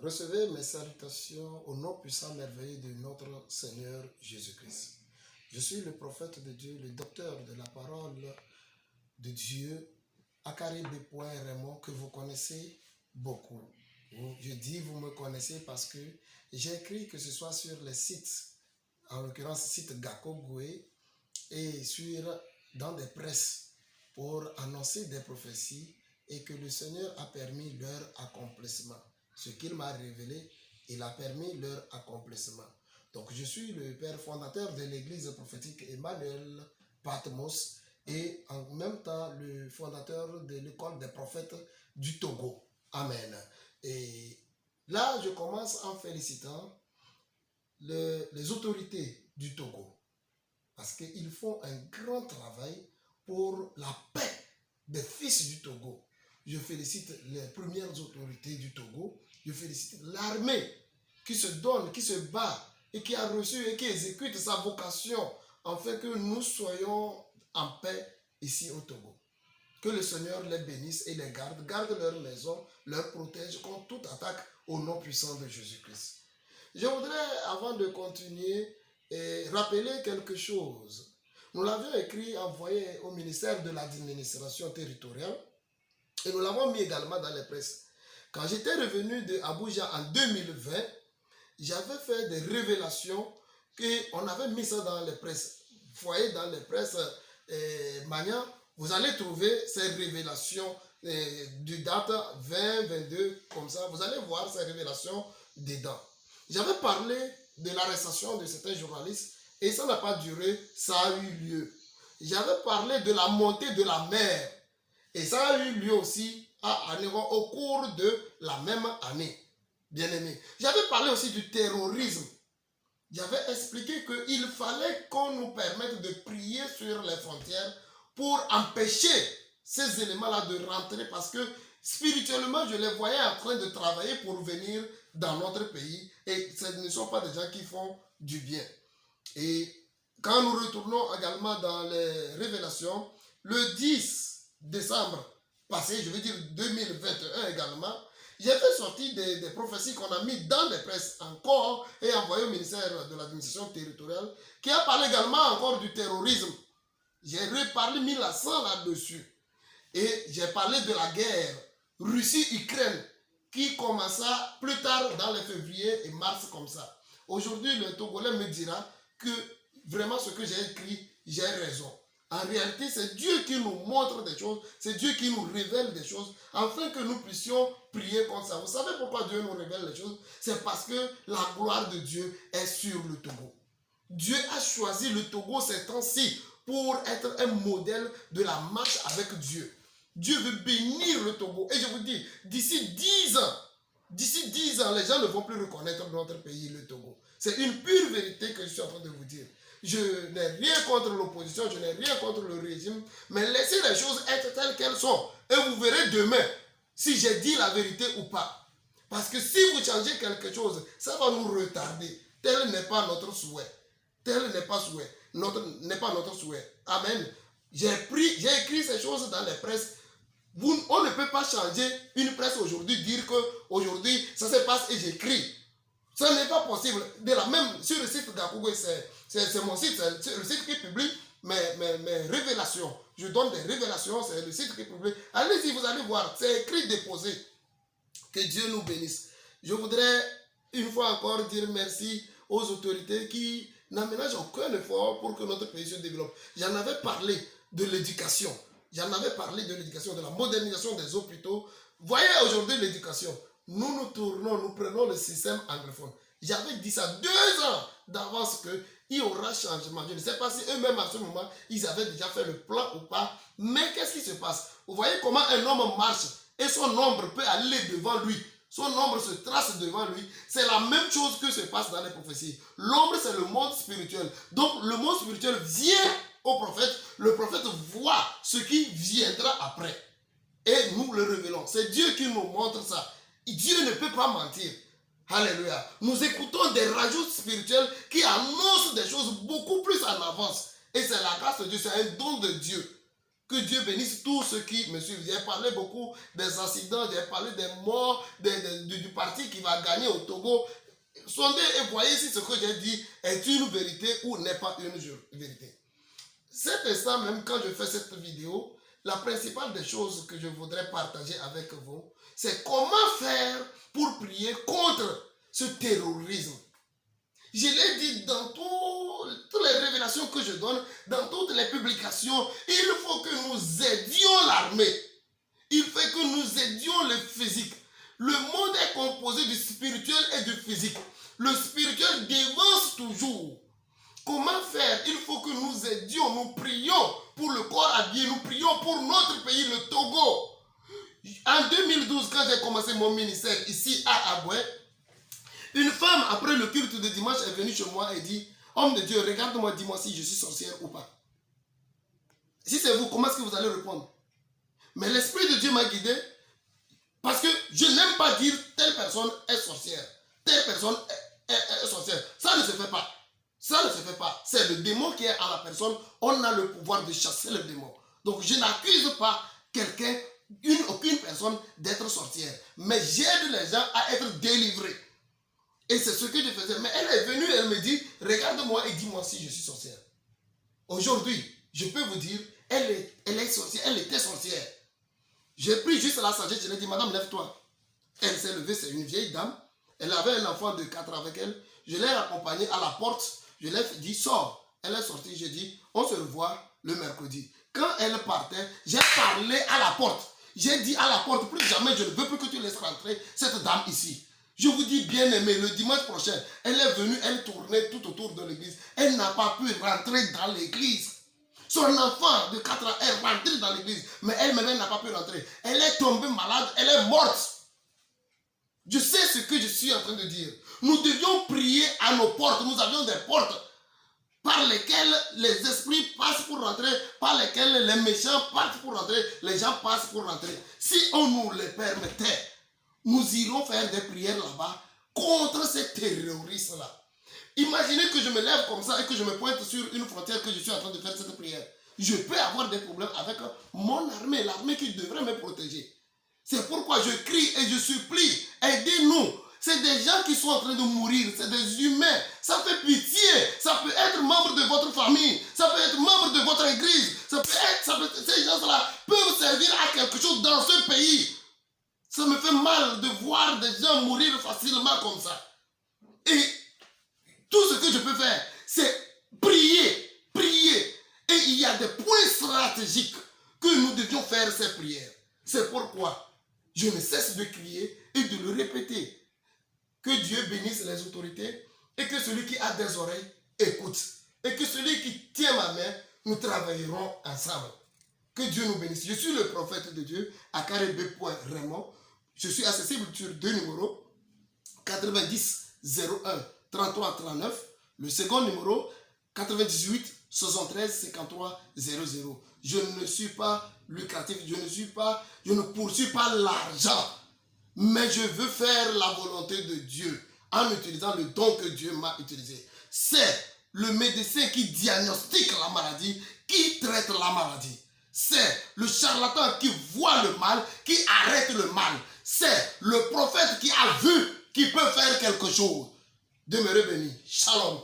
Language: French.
Recevez mes salutations au nom puissant merveilleux de notre Seigneur Jésus-Christ. Je suis le prophète de Dieu, le docteur de la parole de Dieu, Akari Bepoin Raymond, que vous connaissez beaucoup. Je dis vous me connaissez parce que j'ai écrit que ce soit sur les sites, en l'occurrence site Gakogoué, et dans des presses pour annoncer des prophéties et que le Seigneur a permis leur accomplissement. Ce qu'il m'a révélé, il a permis leur accomplissement. Donc je suis le père fondateur de l'église prophétique Emmanuel Patmos et en même temps le fondateur de l'école des prophètes du Togo. Amen. Et là, je commence en félicitant les autorités du Togo parce qu'ils font un grand travail pour la paix des fils du Togo. Je félicite les premières autorités du Togo. Je félicite l'armée qui se donne, qui se bat et qui a reçu et qui exécute sa vocation afin que nous soyons en paix ici au Togo. Que le Seigneur les bénisse et les garde leur maison, leur protège contre toute attaque au nom puissant de Jésus-Christ. Je voudrais, avant de continuer, rappeler quelque chose. Nous l'avions écrit, envoyé au ministère de l'administration territoriale et nous l'avons mis également dans les presses. Quand j'étais revenu de Abuja en 2020, j'avais fait des révélations qu'on avait mis ça dans les presses. Vous voyez dans les presses Magnan, vous allez trouver ces révélations du date 20, 22, comme ça. Vous allez voir ces révélations dedans. J'avais parlé de l'arrestation de certains journalistes et ça n'a pas duré, ça a eu lieu. J'avais parlé de la montée de la mer et ça a eu lieu aussi au cours de la même année. Bien-aimé. J'avais parlé aussi du terrorisme. J'avais expliqué qu'il fallait qu'on nous permette de prier sur les frontières pour empêcher ces éléments-là de rentrer parce que spirituellement, je les voyais en train de travailler pour venir dans notre pays et ce ne sont pas des gens qui font du bien. Et quand nous retournons également dans les révélations, le 10 décembre passé, je veux dire 2021 également, j'ai fait sortir des prophéties qu'on a mis dans les presses encore et envoyé au ministère de l'administration territoriale qui a parlé également encore du terrorisme. J'ai reparlé, mis l'accent là-dessus. Et j'ai parlé de la guerre Russie-Ukraine qui commença plus tard dans les février et mars comme ça. Aujourd'hui, le Togolais me dira que vraiment ce que j'ai écrit, j'ai raison. En réalité, c'est Dieu qui nous montre des choses, c'est Dieu qui nous révèle des choses, afin que nous puissions prier comme ça. Vous savez pourquoi Dieu nous révèle les choses? C'est parce que la gloire de Dieu est sur le Togo. Dieu a choisi le Togo ces temps-ci pour être un modèle de la marche avec Dieu. Dieu veut bénir le Togo. Et je vous dis, d'ici 10 ans, les gens ne vont plus reconnaître notre pays, le Togo. C'est une pure vérité que je suis en train de vous dire. Je n'ai rien contre l'opposition, je n'ai rien contre le régime, mais laissez les choses être telles qu'elles sont. Et vous verrez demain si j'ai dit la vérité ou pas. Parce que si vous changez quelque chose, ça va nous retarder. Tel n'est pas notre souhait. Tel n'est pas notre souhait. Amen. J'ai écrit ces choses dans les presses. On ne peut pas changer une presse aujourd'hui, dire qu'aujourd'hui ça se passe et j'écris. Ça n'est pas possible. De la même, sur le site Gakogoué, c'est mon site, c'est le site qui publie mes révélations. Je donne des révélations, c'est le site qui publie. Allez-y, vous allez voir, c'est écrit, déposé. Que Dieu nous bénisse. Je voudrais une fois encore dire merci aux autorités qui n'aménagent aucun effort pour que notre pays se développe. J'en avais parlé de l'éducation. J'en avais parlé de l'éducation, de la modernisation des hôpitaux. Voyez aujourd'hui l'éducation. Nous prenons le système anglophone. J'avais dit ça 2 ans d'avance qu'il y aura changement. Je ne sais pas si eux-mêmes à ce moment, ils avaient déjà fait le plan ou pas. Mais qu'est-ce qui se passe? Vous voyez comment un homme marche et son ombre peut aller devant lui. Son ombre se trace devant lui. C'est la même chose que se passe dans les prophéties. L'ombre, c'est le monde spirituel. Donc, le monde spirituel vient au prophète. Le prophète voit ce qui viendra après. Et nous le révélons. C'est Dieu qui nous montre ça. Dieu ne peut pas mentir. Alléluia. Nous écoutons des radios spirituelles qui annoncent des choses beaucoup plus en avance. Et c'est la grâce de Dieu. C'est un don de Dieu. Que Dieu bénisse tous ceux qui me suivent. J'ai parlé beaucoup des incidents, j'ai parlé des morts, du parti qui va gagner au Togo. Sondez et voyez si ce que j'ai dit est une vérité ou n'est pas une vérité. Cet instant même, quand je fais cette vidéo, la principale des choses que je voudrais partager avec vous, c'est comment faire pour prier contre ce terrorisme. Je l'ai dit dans toutes les révélations que je donne, dans toutes les publications, il faut que nous aidions l'armée. Il faut que nous aidions le physique. Le monde est composé du spirituel et du physique. Le spirituel devance toujours. Comment faire? Il faut que nous aidions, nous prions pour le corps habillé, nous prions pour notre pays, le Togo. En 2012, quand j'ai commencé mon ministère ici à Aboué, une femme, après le culte de dimanche, est venue chez moi et dit, homme de Dieu, regarde-moi, dis-moi si je suis sorcière ou pas. Si c'est vous, comment est-ce que vous allez répondre? Mais l'Esprit de Dieu m'a guidé, parce que je n'aime pas dire telle personne est sorcière, telle personne est sorcière. Ça ne se fait pas. Ça ne se fait pas. C'est le démon qui est en la personne. On a le pouvoir de chasser le démon. Donc je n'accuse pas quelqu'un, aucune personne d'être sorcière. Mais j'aide les gens à être délivrés. Et c'est ce que je faisais. Mais elle est venue, elle me dit, regarde-moi et dis-moi si je suis sorcière. Aujourd'hui, je peux vous dire, elle est sorcière, elle était sorcière. J'ai pris juste la sagesse, je lui ai dit, madame, lève-toi. Elle s'est levée, c'est une vieille dame. Elle avait un enfant de 4 ans avec elle. Je l'ai accompagnée à la porte. Je lui ai dit, sors. Elle est sortie, j'ai dit, on se revoit le mercredi. Quand elle partait, j'ai parlé à la porte. J'ai dit à la porte, plus jamais je ne veux plus que tu laisses rentrer cette dame ici. Je vous dis, bien aimé, le dimanche prochain, elle est venue, elle tournait tout autour de l'église. Elle n'a pas pu rentrer dans l'église. Son enfant de 4 ans est rentré dans l'église, mais elle-même n'a pas pu rentrer. Elle est tombée malade, elle est morte. Je sais ce que je suis en train de dire. Nous devions prier à nos portes. Nous avions des portes par lesquelles les esprits passent pour rentrer, par lesquelles les méchants passent pour rentrer, les gens passent pour rentrer. Si on nous les permettait, nous irons faire des prières là-bas contre ces terroristes-là. Imaginez que je me lève comme ça et que je me pointe sur une frontière que je suis en train de faire cette prière. Je peux avoir des problèmes avec mon armée, l'armée qui devrait me protéger. C'est pourquoi je crie et je supplie, aidez-nous. C'est des gens qui sont en train de mourir, c'est des humains. Ça fait pitié. Ça peut être membre de votre famille, ça peut être membre de votre église. Ces gens-là peuvent servir à quelque chose dans ce pays. Ça me fait mal de voir des gens mourir facilement comme ça. Et tout ce que je peux faire, c'est prier, prier. Et il y a des points stratégiques que nous devions faire ces prières. C'est pourquoi je ne cesse de crier et de le répéter. Que Dieu bénisse les autorités et que celui qui a des oreilles écoute. Et que celui qui tient ma main, nous travaillerons ensemble. Que Dieu nous bénisse. Je suis le prophète de Dieu, akarebe.raymond. Je suis accessible sur 2 numéros, 90 01 33 39. Le second numéro, 98 73 53 00. Je ne suis pas lucratif, je ne poursuis pas l'argent. Mais je veux faire la volonté de Dieu en utilisant le don que Dieu m'a utilisé. C'est le médecin qui diagnostique la maladie, qui traite la maladie. C'est le charlatan qui voit le mal, qui arrête le mal. C'est le prophète qui a vu, qui peut faire quelque chose. Demeurez bénis. Shalom.